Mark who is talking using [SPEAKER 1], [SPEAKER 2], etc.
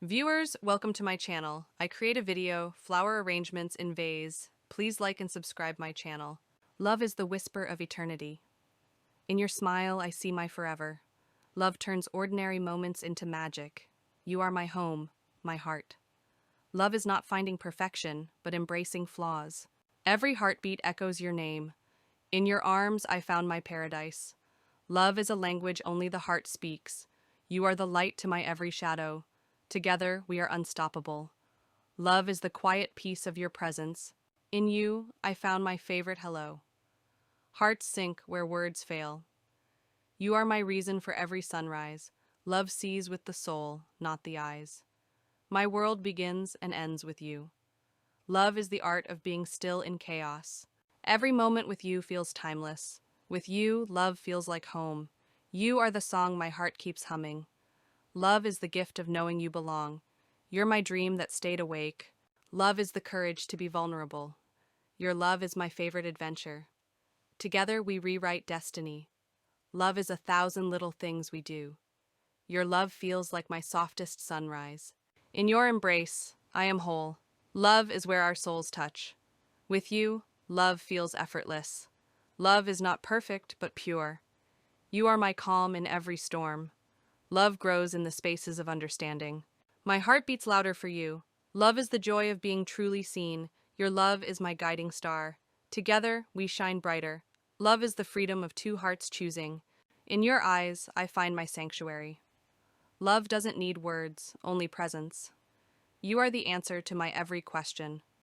[SPEAKER 1] Viewers, welcome to my channel. I create a video, flower arrangements in vase. Please like and subscribe my channel. Love is the whisper of eternity. In your smile, I see my forever. Love turns ordinary moments into magic. You are my home, my heart. Love is not finding perfection, but embracing flaws. Every heartbeat echoes your name. In your arms, I found my paradise. Love is a language only the heart speaks. You are the light to my every shadow. Together, we are unstoppable. Love is the quiet peace of your presence. In you, I found my favorite hello. Hearts sink where words fail. You are my reason for every sunrise. Love sees with the soul, not the eyes. My world begins and ends with you. Love is the art of being still in chaos. Every moment with you feels timeless. With you, love feels like home. You are the song my heart keeps humming. Love is the gift of knowing you belong. You're my dream that stayed awake. Love is the courage to be vulnerable. Your love is my favorite adventure. Together we rewrite destiny. Love is 1,000 little things we do. Your love feels like my softest sunrise. In your embrace, I am whole. Love is where our souls touch. With you, love feels effortless. Love is not perfect, but pure. You are my calm in every storm. Love grows in the spaces of understanding. My heart beats louder for you. Love is the joy of being truly seen. Your love is my guiding star. Together, we shine brighter. Love is the freedom of two hearts choosing. In your eyes, I find my sanctuary. Love doesn't need words, only presence. You are the answer to my every question.